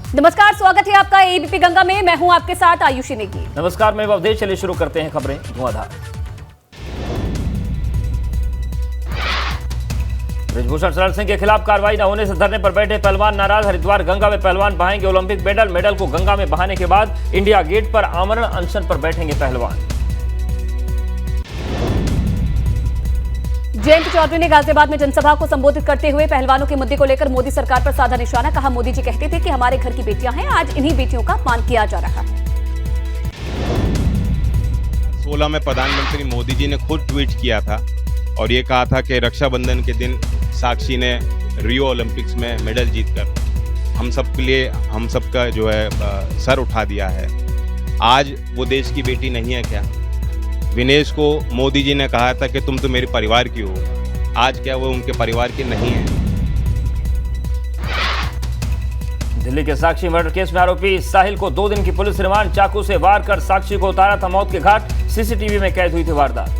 नमस्कार, स्वागत है आपका एबीपी गंगा में। मैं हूं आपके साथ आयुषी नेगी। नमस्कार, मैं अवधेश। चलिए शुरू करते हैं खबरें धुआंधार। बृजभूषण शरण सिंह के खिलाफ कार्रवाई न होने से धरने पर बैठे पहलवान नाराज। हरिद्वार गंगा में पहलवान बहाएंगे ओलंपिक मेडल को गंगा में बहाने के बाद इंडिया गेट पर आमरण अनशन पर बैठेंगे पहलवान। जयंत चौधरी ने गाजियाबाद में जनसभा को संबोधित करते हुए पहलवानों के मुद्दे को लेकर मोदी सरकार पर साधा निशाना। कहा, मोदी जी कहते थे कि हमारे घर की बेटियां हैं, आज इन्हीं बेटियों का अपमान किया जा रहा है। 16 में प्रधानमंत्री मोदी जी ने खुद ट्वीट किया था और ये कहा था कि रक्षाबंधन के दिन साक्षी ने रियो ओलंपिक्स में मेडल जीतकर हम सब के लिए हम सबका जो है सर उठा दिया है। आज वो देश की बेटी नहीं है क्या? विनेश को मोदी जी ने कहा था कि तुम तो मेरे परिवार की हो, आज क्या वो उनके परिवार की नहीं है? दिल्ली के साक्षी मर्डर केस में आरोपी साहिल को 2 दिन की पुलिस रिमांड। चाकू से वार कर साक्षी को उतारा था मौत के घाट। सीसीटीवी में कैद हुई थी वारदात।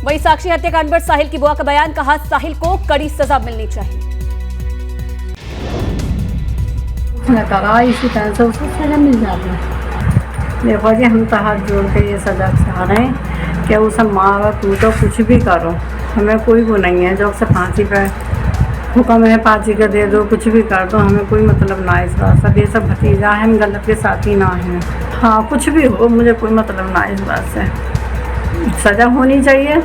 वहीं साक्षी हत्याकांड पर साहिल की बुआ का बयान। कहा, साहिल को कड़ी सजा मिलनी चाहिए। उसने कहा इसी तरह से उसको सजा मिल जाती है। देखो जी, हम तो हाथ जोड़ के ये सजा चाह रहे हैं कि उसे मारो, तू तो कुछ भी करो, हमें कोई वो नहीं है। जो उसे फांसी पे हुक्म है फांसी का दे दो, कुछ भी कर दो, हमें कोई मतलब ना इस बात से। ये सब भतीजा है, हम गलत के साथी ना हैं। हाँ, कुछ भी हो, मुझे कोई मतलब ना इस बात से। सजा होनी चाहिए।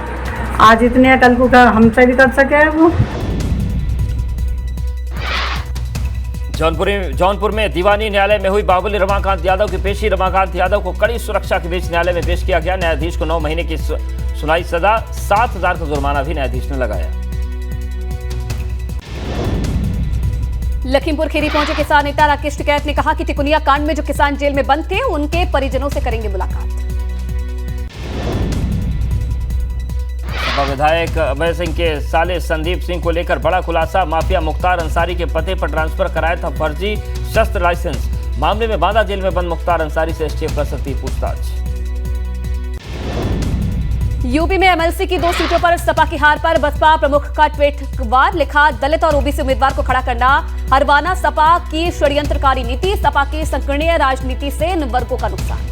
आज इतने कल को क्या हमसे भी कर सके वो। जौनपुर में दीवानी न्यायालय में हुई बाहुबली रमाकांत यादव की पेशी। रमाकांत यादव को कड़ी सुरक्षा के बीच न्यायालय में पेश किया गया। न्यायाधीश को 9 महीने की सुनाई सजा, 7,000 का जुर्माना भी न्यायाधीश ने लगाया। लखीमपुर खीरी पहुंचे किसान नेता राकेश टिकैत ने कहा कि तिकुनिया कांड में जो किसान जेल में बंद थे, उनके परिजनों से करेंगे मुलाकात। विधायक अभय सिंह के साले संदीप सिंह को लेकर बड़ा खुलासा। माफिया मुख्तार अंसारी के पते पर ट्रांसफर कराया था फर्जी शस्त्र लाइसेंस। मामले में बांदा जेल में बंद मुख्तार अंसारी से एसटीएफ कर सकती पूछताछ। यूपी में एमएलसी की 2 सीटों पर सपा की हार पर बसपा प्रमुख का ट्वीट। लिखा, दलित और ओबीसी उम्मीदवार को खड़ा करना हरवाना सपा की षड्यंत्रकारी नीति। सपा की संकीर्ण राजनीति से इन वर्गों का नुकसान।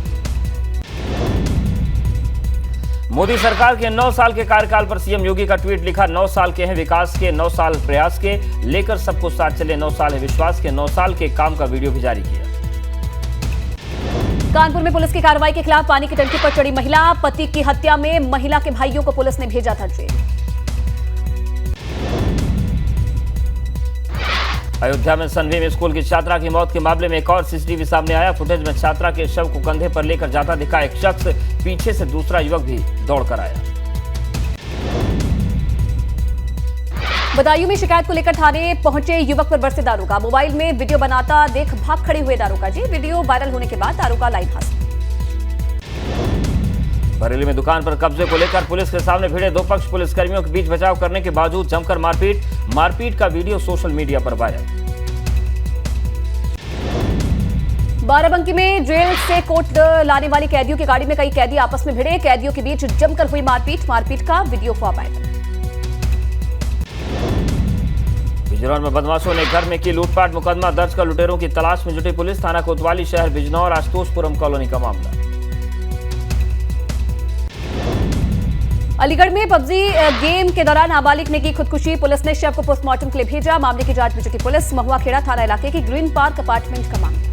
मोदी सरकार के 9 साल के कार्यकाल पर सीएम योगी का ट्वीट। लिखा, 9 साल के हैं विकास के, 9 साल प्रयास के, लेकर सबको साथ चले, 9 साल है विश्वास के। 9 साल के काम का वीडियो भी जारी किया। कानपुर में पुलिस की कार्रवाई के खिलाफ पानी की टंकी पर चढ़ी महिला। पति की हत्या में महिला के भाइयों को पुलिस ने भेजा था जेल। अयोध्या में सनवीम स्कूल की छात्रा की मौत के मामले में एक और सीसीटीवी सामने आया। फुटेज में छात्रा के शव को कंधे पर लेकर जाता दिखा एक शख्स। पीछे से दूसरा युवक भी दौड़कर आया। बदायूं में शिकायत को लेकर थाने पहुंचे युवक पर बरसे दारोगा। मोबाइल में वीडियो बनाता देख भाग खड़े हुए दारोगा जी। वीडियो वायरल होने के बाद दारोगा लाइव हाजिर। बरेली में दुकान पर कब्जे को लेकर पुलिस के सामने भिड़े 2 पक्ष। पुलिसकर्मियों के बीच बचाव करने के बावजूद जमकर मारपीट का वीडियो सोशल मीडिया पर वायरल। बाराबंकी में जेल से कोर्ट लाने वाली कैदियों की गाड़ी में कई कैदी आपस में भिड़े। कैदियों के बीच जमकर हुई मारपीट का वीडियो हुआ वायरल। बिजनौर में बदमाशों ने घर में की लूटपाट। मुकदमा दर्ज कर लुटेरों की तलाश में जुटी पुलिस। थाना कोतवाली शहर बिजनौर आशुतोषपुरम कॉलोनी का मामला। अलीगढ़ में पबजी गेम के दौरान नाबालिग ने की खुदकुशी। पुलिस ने शव को पोस्टमार्टम के लिए भेजा। मामले की जांच में जुटी पुलिस। महुआ खेड़ा थाना इलाके की ग्रीन पार्क अपार्टमेंट का मामला।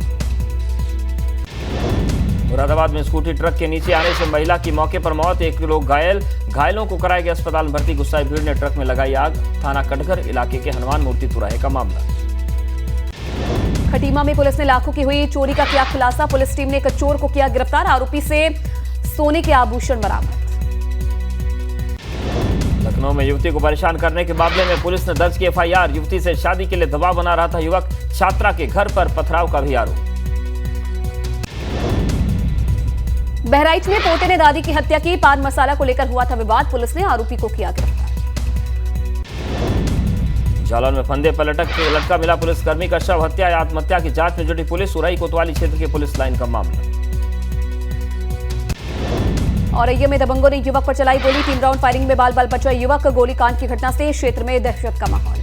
मुरादाबाद में स्कूटी ट्रक के नीचे आने से महिला की मौके पर मौत। 1 लोग घायल। घायलों को कराया गया अस्पताल में भर्ती। गुस्साई भीड़ ने ट्रक में लगाई आग। थाना कटघर इलाके के हनुमान मूर्ति तुराहे का मामला। खटीमा में पुलिस ने लाखों की हुई चोरी का किया खुलासा। पुलिस टीम ने एक चोर को किया गिरफ्तार। आरोपी से सोने के आभूषण बरामद। लखनऊ में युवती को परेशान करने के मामले में पुलिस ने दर्ज की एफआईआर। युवती से शादी के लिए दबाव बना रहा था युवक। छात्रा के घर पर पथराव का भी आरोप। बहराइच में पोते ने दादी की हत्या की। पान मसाला को लेकर हुआ था विवाद। पुलिस ने आरोपी को किया गिरफ्तार। जालौन में फंदे पर लटका मिला पुलिसकर्मी का शव। हत्या या आत्महत्या की जांच में जुटी पुलिस। उरई कोतवाली क्षेत्र के पुलिस लाइन का मामला। औरैया में दबंगों ने युवक पर चलाई गोली, 3 राउंड फायरिंग में बाल बाल बचा युवक। गोलीकांड की घटना से क्षेत्र में दहशत का माहौल।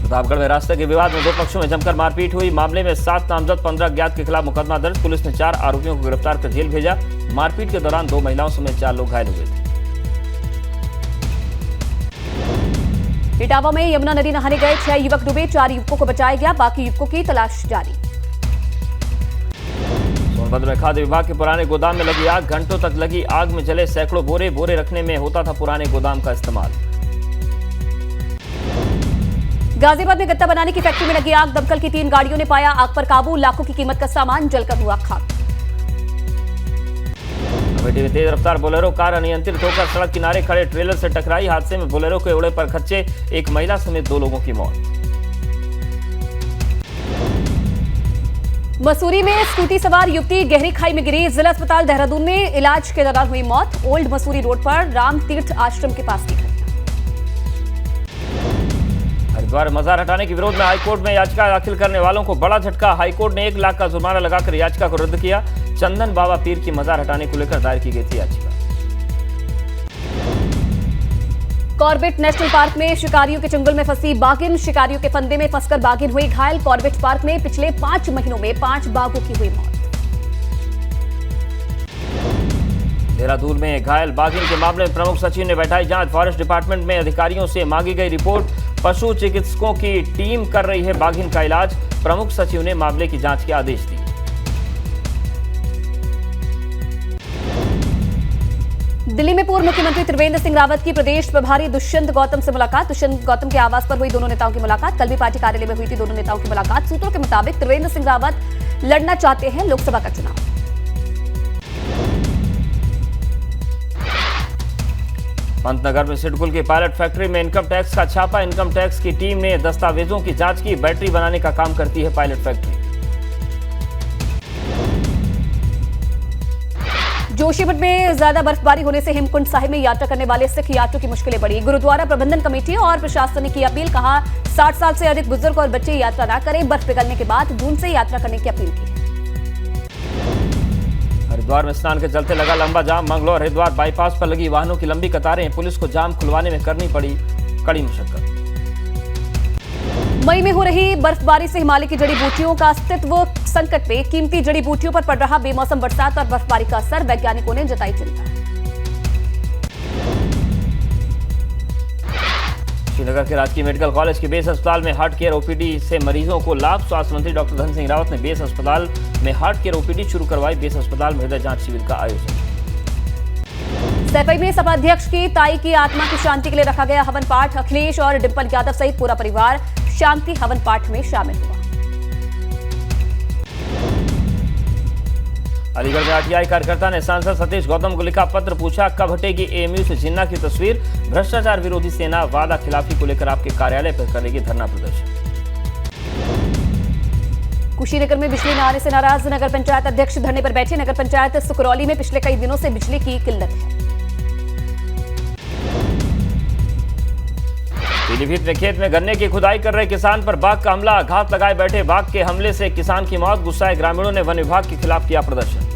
प्रतापगढ़ में रास्ते के विवाद में 2 पक्षों में जमकर मारपीट हुई। मामले में 7 नामजद 15 अज्ञात के खिलाफ मुकदमा दर्ज। पुलिस ने 4 आरोपियों को गिरफ्तार कर जेल भेजा। मारपीट के दौरान 2 महिलाओं समेत 4 लोग घायल हुए थे। इटावा में यमुना नदी नहाने गए 6 युवक डूबे, 4 युवकों को बचाया गया, बाकी युवकों की तलाश जारी। सोनभद्र में खाद्य विभाग के पुराने गोदाम में लगी आग, घंटों तक लगी आग में जले सैकड़ों बोरे रखने में होता था पुराने गोदाम का इस्तेमाल। गाजियाबाद में गत्ता बनाने की फैक्ट्री में लगी आग, दमकल की 3 गाड़ियों ने पाया आग पर काबू, लाखों की कीमत का सामान जलकर हुआ खाक। अमेठी में तेज रफ्तार बोलेरो कार अनियंत्रित होकर सड़क किनारे खड़े ट्रेलर से टकराई। हादसे में बोलेरो के उड़े पर खच्चे, एक महिला समेत 2 लोगों की मौत। मसूरी में स्कूटी सवार युवती गहरी खाई में गिरी, जिला अस्पताल देहरादून में इलाज के दौरान हुई मौत। ओल्ड मसूरी रोड पर राम तीर्थ आश्रम के पास की घटना। हरिद्वार मजार हटाने के विरोध में हाईकोर्ट में याचिका दाखिल करने वालों को बड़ा झटका। हाईकोर्ट ने 1 लाख का जुर्माना लगाकर याचिका को रद्द किया। चंदन बाबा पीर की मजार हटाने को लेकर दायर की गई थी याचिका। कॉर्बेट नेशनल पार्क में शिकारियों के चंगुल में फंसी बाघिन, शिकारियों के फंदे में फंसकर बाघिन हुई घायल। कॉर्बेट पार्क में पिछले 5 महीनों में 5 बाघों की हुई मौत। देहरादून में घायल बाघिन के मामले में प्रमुख सचिव ने बैठाई जांच। फॉरेस्ट डिपार्टमेंट में अधिकारियों से मांगी गई रिपोर्ट। पशु चिकित्सकों की टीम कर रही है बाघिन का इलाज। प्रमुख सचिव ने मामले की जांच के आदेश दिए। दिल्ली में पूर्व मुख्यमंत्री त्रिवेंद्र सिंह रावत की प्रदेश प्रभारी दुष्यंत गौतम से मुलाकात। दुष्यंत गौतम के आवास पर हुई दोनों नेताओं की मुलाकात। कल भी पार्टी कार्यालय में हुई थी दोनों नेताओं की मुलाकात। सूत्रों के मुताबिक त्रिवेंद्र सिंह रावत लड़ना चाहते हैं लोकसभा का चुनाव। पंतनगर में सिडकुल की पायलट फैक्ट्री में इनकम टैक्स का छापा। इनकम टैक्स की टीम ने दस्तावेजों की जांच की। बैटरी बनाने का काम करती है पायलट फैक्ट्री। जोशीमठ में ज्यादा बर्फबारी होने से हेमकुंड साहिब में यात्रा करने वाले सिख यात्रियों की मुश्किलें बढ़ी। गुरुद्वारा प्रबंधन कमेटी और प्रशासन ने की अपील, कहा 60 साल से अधिक बुजुर्ग और बच्चे यात्रा न करें। बर्फ पिघलने के बाद जून से यात्रा करने की अपील की है। हरिद्वार में स्नान के चलते लगा लंबा जाम। मंगलौर हरिद्वार बाईपास पर लगी वाहनों की लंबी कतारें। पुलिस को जाम खुलवाने में करनी पड़ी कड़ी मशक्कत। मई में हो रही बर्फबारी से हिमालय की जड़ी बूटियों का अस्तित्व संकट में। कीमती जड़ी बूटियों पर पड़ रहा बेमौसम बरसात और बर्फबारी का असर, वैज्ञानिकों ने जताई चिंता। श्रीनगर के राजकीय मेडिकल कॉलेज के बेस अस्पताल में हार्ट केयर ओपीडी से मरीजों को लाभ। स्वास्थ्य मंत्री डॉक्टर धन सिंह रावत ने बेस अस्पताल में हार्ट केयर ओपीडी शुरू करवाई। बेस अस्पताल में हृदय जांच शिविर का आयोजन। सैफई में सपा अध्यक्ष की ताई की आत्मा की शांति के लिए रखा गया हवन पाठ। अखिलेश और डिंपल यादव सहित पूरा परिवार शांति हवन पाठ में शामिल हुआ। अलीगढ़ में आरटीआई कार्यकर्ता ने सांसद सतीश गौतम को लिखा पत्र, पूछा कब हटेगी एएमयू से जिन्ना की तस्वीर। भ्रष्टाचार विरोधी सेना वादा खिलाफी को लेकर आपके कार्यालय पर करेगी धरना प्रदर्शन। कुशीनगर में बिजली न आने से नाराज नगर पंचायत अध्यक्ष धरने पर बैठे। नगर पंचायत सुकरौली में पिछले कई दिनों से बिजली की किल्लत है। पीलीभीत में खेत में गन्ने की खुदाई कर रहे किसान पर बाघ का हमला। घात लगाए बैठे बाघ के हमले से किसान की मौत। गुस्साए ग्रामीणों ने वन विभाग के खिलाफ किया प्रदर्शन।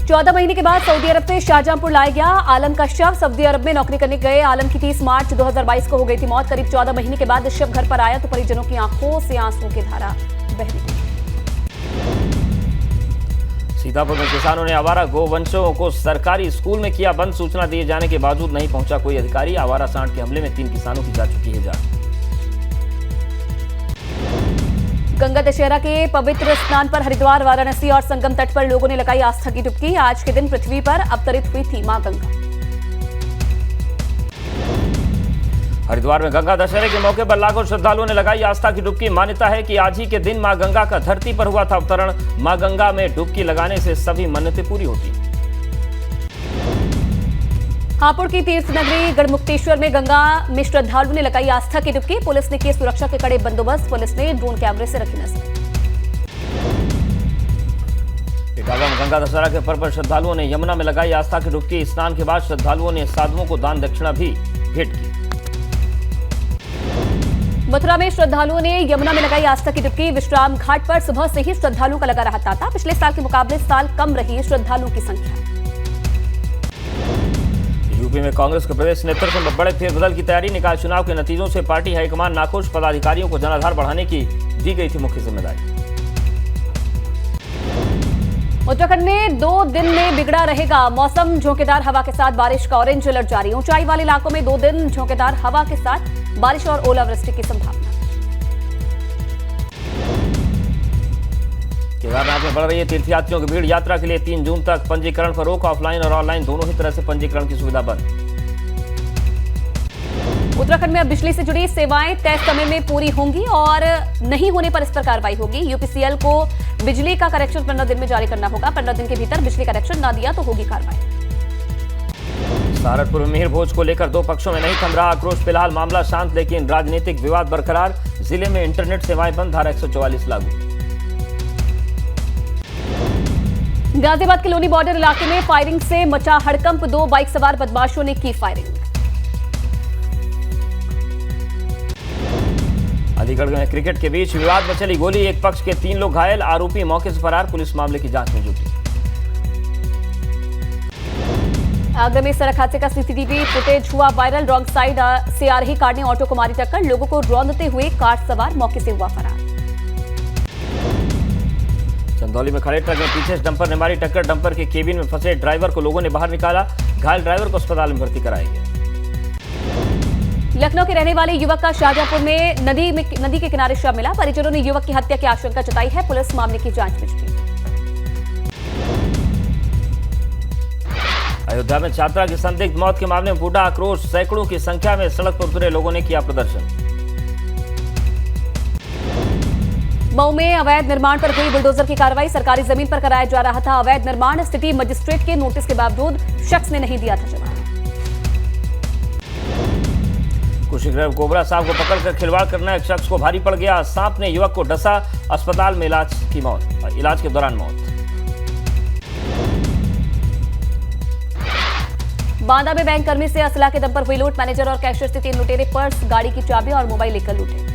14 महीने के बाद सऊदी अरब से शाहजहांपुर लाया गया आलम का शव। सऊदी अरब में नौकरी करने गए आलम की 30 मार्च 2022 को हो गई थी मौत। करीब 14 महीने के बाद शव घर पर आया तो परिजनों की आंखों से आंसू की धारा बह रही। सीतापुर में किसानों ने आवारा गोवंशों को सरकारी स्कूल में किया बंद। सूचना दिए जाने के बावजूद नहीं पहुंचा कोई अधिकारी। आवारा सांड के हमले में 3 किसानों की जा चुकी है जान। गंगा दशहरा के पवित्र स्नान पर हरिद्वार, वाराणसी और संगम तट पर लोगों ने लगाई आस्था की डुबकी। आज के दिन पृथ्वी पर अवतरित हुई थी मां गंगा। हरिद्वार में गंगा दशहरे के मौके पर लाखों श्रद्धालुओं ने लगाई आस्था की डुबकी। मान्यता है कि आज ही के दिन मां गंगा का धरती पर हुआ था अवतरण। मां गंगा में डुबकी लगाने से सभी मन्नतें पूरी होती हैं। हापुड़ की तीर्थ नगरी गढ़मुक्तेश्वर में गंगा में श्रद्धालुओं ने लगाई आस्था की डुबकी। पुलिस ने किए सुरक्षा के कड़े बंदोबस्त। पुलिस ने ड्रोन कैमरे से रखी नजर। इटावा में गंगा दशहरा के पर्व पर श्रद्धालुओं ने यमुना में लगाई आस्था की डुबकी। स्नान के बाद श्रद्धालुओं ने साधुओं को दान दक्षिणा भी भेंट की। मथुरा में श्रद्धालुओं ने यमुना में लगाई आस्था की डुबकी। विश्राम घाट पर सुबह से ही श्रद्धालुओं का लगा रहा तांता। पिछले साल के मुकाबले इस साल कम रही श्रद्धालुओं की संख्या। यूपी में कांग्रेस के प्रदेश नेतृत्व में बड़े फेरबदल की तैयारी। निकाय चुनाव के नतीजों से पार्टी हाईकमान नाखुश। पदाधिकारियों को जनाधार बढ़ाने की दी गई थी मुख्य जिम्मेदारी। उत्तराखंड में 2 दिन में बिगड़ा रहेगा मौसम। झोंकेदार हवा के साथ बारिश का ऑरेंज अलर्ट जारी। ऊंचाई वाले इलाकों में 2 दिन झोंकेदार हवा के साथ बारिश और ओलावृष्टि की संभावना। केदारनाथ में बढ़ रही है तीर्थयात्रियों की भीड़। यात्रा के लिए 3 जून तक पंजीकरण पर रोक। ऑफलाइन और ऑनलाइन दोनों ही तरह से पंजीकरण की सुविधा बंद। उत्तराखंड में अब बिजली से जुड़ी सेवाएं तय समय में पूरी होंगी और नहीं होने पर इस पर कार्रवाई होगी। यूपीसीएल को बिजली का कनेक्शन 15 दिन में जारी करना होगा। 15 दिन के भीतर बिजली कनेक्शन न दिया तो होगी कार्रवाई। सहारनपुर में मिहिर भोज को लेकर 2 पक्षों में नहीं थम रहा आक्रोश। फिलहाल मामला शांत, लेकिन राजनीतिक विवाद बरकरार। जिले में इंटरनेट सेवाएं बंद। धारा 144 लागू। गाजियाबाद के लोनी बॉर्डर इलाके में फायरिंग से मचा हड़कंप। 2 बाइक सवार बदमाशों ने की फायरिंग। अलीगढ़ में क्रिकेट के बीच विवाद में चली गोली। एक पक्ष के 3 लोग घायल। आरोपी मौके से फरार। पुलिस मामले की जांच में जुटी। आगरा में सड़क हादसे का सीसीटीवी फुटेज हुआ वायरल। रॉन्ग साइड से आ रही कार ने ऑटो को मारी टक्कर। लोगों को रौंदते हुए कार सवार मौके से हुआ फरार। चंदौली में खड़े ट्रक में पीछे से डंपर ने मारी टक्कर। डंपर के केबिन में फंसे ड्राइवर को लोगों ने बाहर निकाला। घायल ड्राइवर को अस्पताल में भर्ती कराया गया। लखनऊ के रहने वाले युवक का शाहजहांपुर में नदी के किनारे शव मिला। परिजनों ने युवक की हत्या की आशंका जताई है। पुलिस मामले की जांच में जुटी। अयोध्या में छात्रा की संदिग्ध मौत के मामले में फूटा आक्रोश। सैकड़ों की संख्या में सड़क पर उतरे लोगों ने किया प्रदर्शन। मऊ में अवैध निर्माण पर हुई बुलडोजर की कार्रवाई। सरकारी जमीन पर कराया जा रहा था अवैध निर्माण। सिटी मजिस्ट्रेट के नोटिस के बावजूद शख्स ने नहीं दिया था जवाब। कुशीनगर कोबरा सांप को पकड़कर खिलवाड़ करना एक शख्स को भारी पड़ गया। सांप ने युवक को डसा। अस्पताल में इलाज के दौरान मौत। बांदा में बैंक कर्मी से असला के दम पर हुई लूट। मैनेजर और कैशियर से 3 लुटेरे पर्स, गाड़ी की चाबी और मोबाइल लेकर लूटे।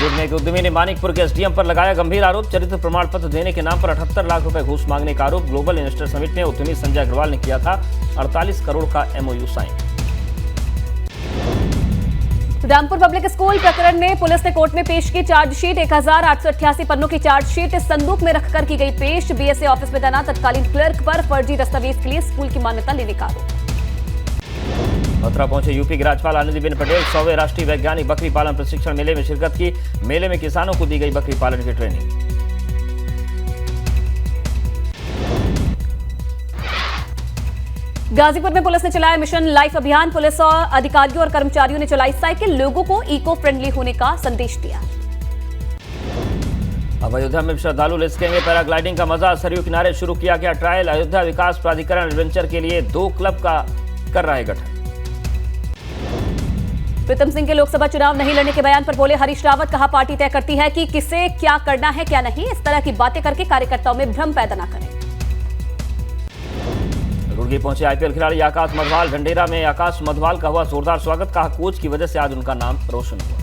में एक उद्यमी ने मानिकपुर के एसडीएम पर लगाया गंभीर आरोप। चरित्र प्रमाण पत्र देने के नाम पर 78 लाख रुपए घूस मांगने का आरोप। ग्लोबल इन्वेस्टर समिट में उद्यमी संजय अग्रवाल ने किया था 48 करोड़ का MOU sign. Rampur public school प्रकरण में पुलिस ने कोर्ट में पेश की चार्जशीट। 1888 पन्नों की चार्जशीट संदूक में रखकर की गई पेश। बीएसए ऑफिस में तैनात तत्कालीन क्लर्क पर फर्जी दस्तावेज के लिए स्कूल की मान्यता लेने का आरोप। मथुरा पहुंचे यूपी की राज्यपाल आनंदीबेन पटेल। 100वें राष्ट्रीय वैज्ञानिक बकरी पालन प्रशिक्षण मेले में शिरकत की। मेले में किसानों को दी गई बकरी पालन की ट्रेनिंग। गाजीपुर में पुलिस ने चलाया मिशन लाइफ अभियान। पुलिस और अधिकारियों और कर्मचारियों ने चलाई साइकिल। लोगों को इको फ्रेंडली होने का संदेश दिया। अब अयोध्या में श्रद्धालु ले सकेंगे पैराग्लाइडिंग का मजा। सरयू किनारे शुरू किया गया ट्रायल। अयोध्या विकास प्राधिकरण एडवेंचर के लिए 2 क्लब का कर रहा है गठन। प्रीतम सिंह के लोकसभा चुनाव नहीं लड़ने के बयान पर बोले हरीश रावत। कहा पार्टी तय करती है कि किसे क्या करना है क्या नहीं। इस तरह की बातें करके कार्यकर्ताओं में भ्रम पैदा न करें। रुड़की पहुंचे आईपीएल खिलाड़ी आकाश मधवाल। ढंडेरा में आकाश मधवाल का हुआ जोरदार स्वागत। कहा कोच की वजह से आज उनका नाम रोशन हुआ।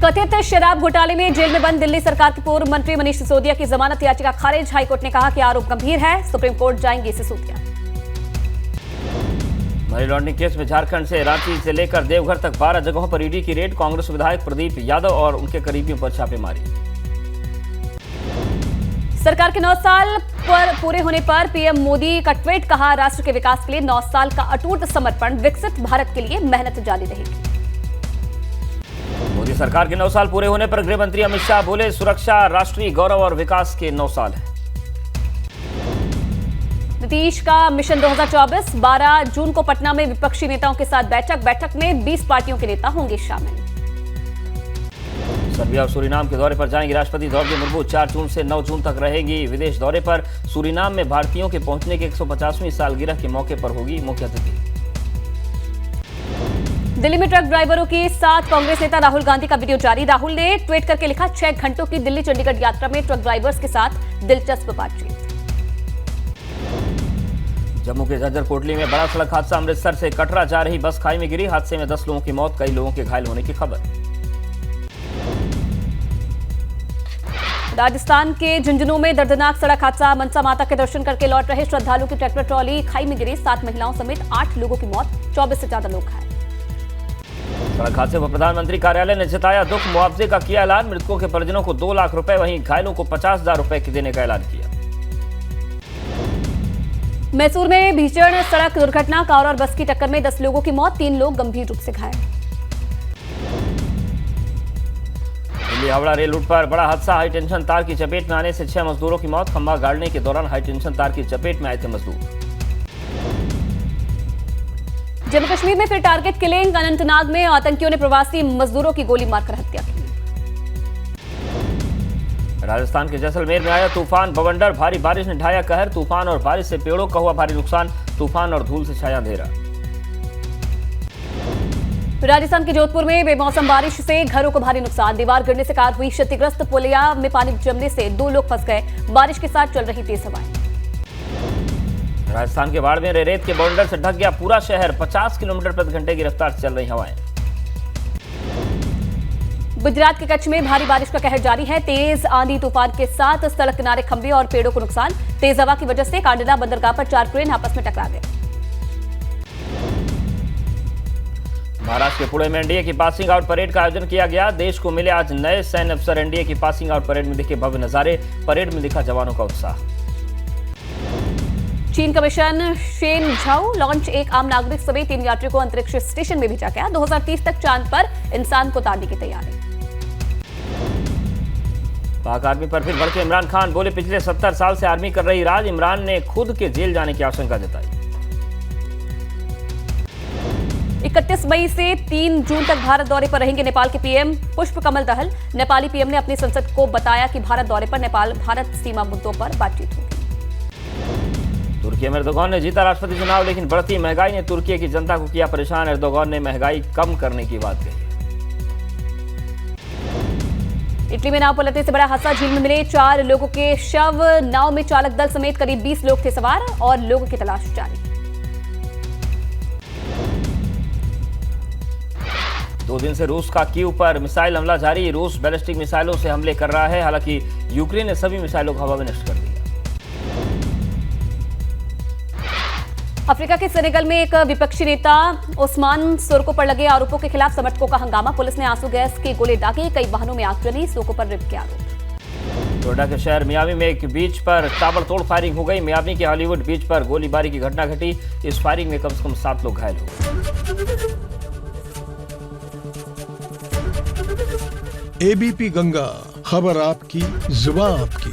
कथित शराब घोटाले में जेल में बंद दिल्ली सरकार के पूर्व मंत्री मनीष सिसोदिया की जमानत याचिका खारिज। हाईकोर्ट ने कहा कि आरोप गंभीर है। सुप्रीम कोर्ट जाएंगे सिसोदिया। मनी लॉन्ड्रिंग केस में झारखंड से रांची से लेकर देवघर तक 12 जगहों पर ईडी की रेड। कांग्रेस विधायक प्रदीप यादव और उनके करीबियों पर छापेमारी। सरकार के 9 साल पर पूरे होने पर पीएम मोदी का ट्वीट। कहा राष्ट्र के विकास के लिए 9 साल का अटूट समर्पण। विकसित भारत के लिए मेहनत जारी रहेगी। मोदी सरकार के 9 साल पूरे होने पर गृह मंत्री अमित शाह बोले सुरक्षा राष्ट्रीय गौरव और विकास के 9 साल है। नीतीश का मिशन 2024। 12 जून को पटना में विपक्षी नेताओं के साथ बैठक में 20 पार्टियों के नेता होंगे शामिल। सर्बिया और सूरीनाम के दौरे पर जाएंगे राष्ट्रपति द्रौपदी मुर्मू। 4 जून से 9 जून तक रहेंगी विदेश दौरे पर। सूरीनाम में भारतीयों के पहुंचने की 150वीं सालगिरह के मौके पर होगी मुख्य अतिथि। दिल्ली में ट्रक ड्राइवरों के साथ कांग्रेस नेता राहुल गांधी का वीडियो जारी। राहुल ने ट्वीट करके लिखा 6 घंटों की दिल्ली चंडीगढ़ यात्रा में ट्रक ड्राइवर्स के साथ दिलचस्प बातचीत। जम्मू के झज्जर कोटली में बड़ा सड़क हादसा। अमृतसर से कटरा जा रही बस खाई में गिरी। हादसे में 10 लोगों की मौत, कई लोगों के घायल होने की खबर। राजस्थान के झुंझुनू में दर्दनाक सड़क हादसा। मनसा माता के दर्शन करके लौट रहे श्रद्धालुओं की ट्रैक्टर ट्रॉली खाई में गिरी। 7 महिलाओं समेत 8 लोगों की मौत, 24 से ज्यादा लोग घायल। सड़क हादसे पर प्रधानमंत्री कार्यालय ने जताया दुख, मुआवजे का किया ऐलान। मृतकों के परिजनों को 2 लाख रुपए, वहीं घायलों को 50,000 रुपए देने का ऐलान किया। मैसूर में भीषण सड़क दुर्घटना। कार और बस की टक्कर में 10 लोगों की मौत, 3 लोग गंभीर रूप से घायल। दिल्ली हावड़ा रेल रूट पर बड़ा हादसा। हाई टेंशन तार की चपेट में आने से 6 मजदूरों की मौत। खंभा गाड़ने के दौरान हाई टेंशन तार की चपेट में आए थे मजदूर। जम्मू कश्मीर में फिर टारगेट किलिंग। अनंतनाग में आतंकियों ने प्रवासी मजदूरों की गोली मारकर हत्या की। राजस्थान के जैसलमेर में आया तूफान बवंडर। भारी बारिश ने ढाया कहर। तूफान और बारिश से पेड़ों का हुआ भारी नुकसान। तूफान और धूल से छाया अंधेरा। राजस्थान के जोधपुर में बेमौसम बारिश से घरों को भारी नुकसान। दीवार गिरने से कार हुई क्षतिग्रस्त। पुलिया में पानी जमने से 2 लोग फंस गए। बारिश के साथ चल रही तेज हवाएं। राजस्थान के बाड़मेर में रेत के बवंडर से ढक गया पूरा शहर। 50 किलोमीटर प्रति घंटे की रफ्तार से चल रही हवाएं। गुजरात के कच्छ में भारी बारिश का कहर जारी है। तेज आंधी तूफान के साथ सड़क किनारे खंभे और पेड़ों को नुकसान। तेज हवा की वजह से कांडला बंदरगाह पर 4 क्रेन आपस में टकरा गए। महाराष्ट्र के पुणे में एनडीए की पासिंग आउट परेड का आयोजन किया गया। देश को मिले आज नए सैन्य अफसर। एनडीए की पासिंग आउट परेड में दिखे भव्य नजारे। परेड में दिखा जवानों का उत्साह। चीन का मिशन शेन झाओ लॉन्च। एक आम नागरिक समेत 3 यात्रियों को अंतरिक्ष स्टेशन में भेजा गया। 2030 तक चांद पर इंसान को उतारने की तैयारी। पाक आर्मी पर फिर भड़के इमरान खान। बोले पिछले 70 साल से आर्मी कर रही राज। इमरान ने खुद के जेल जाने की आशंका जताई। 31 मई से 3 जून तक भारत दौरे पर रहेंगे नेपाल के पीएम पुष्प कमल दहल। नेपाली पीएम ने अपनी संसद को बताया कि भारत दौरे पर नेपाल भारत सीमा मुद्दों पर बातचीत होगी। तुर्की में एर्दोगान ने जीता राष्ट्रपति चुनाव, लेकिन बढ़ती महंगाई ने तुर्की की जनता को किया परेशान। एर्दोगान ने महंगाई कम करने की बात कही। इटली में नाव पलटने से बड़ा हादसा। झील में मिले 4 लोगों के शव। नाव में चालक दल समेत करीब 20 लोग थे सवार और लोगों की तलाश जारी। 2 दिन से रूस का कीव पर मिसाइल हमला जारी। रूस बैलिस्टिक मिसाइलों से हमले कर रहा है। हालांकि यूक्रेन ने सभी मिसाइलों को हवा में नष्ट कर दिया। अफ्रीका के सेनेगल में एक विपक्षी नेता ओस्मान सोरको पर लगे आरोपों के खिलाफ समर्थकों का हंगामा। पुलिस ने आंसू गैस के गोले दागे। कई वाहनों में आग चली। सोरको पर रेप के आरोप। फ्लोरिडा के शहर मियामी में एक बीच पर ताबड़तोड़ फायरिंग हो गई। मियामी के हॉलीवुड बीच पर गोलीबारी की घटना घटी। इस फायरिंग में कम से कम 7 लोग घायल हुए। एबीपी गंगा, खबर आपकी, जुबान आपकी।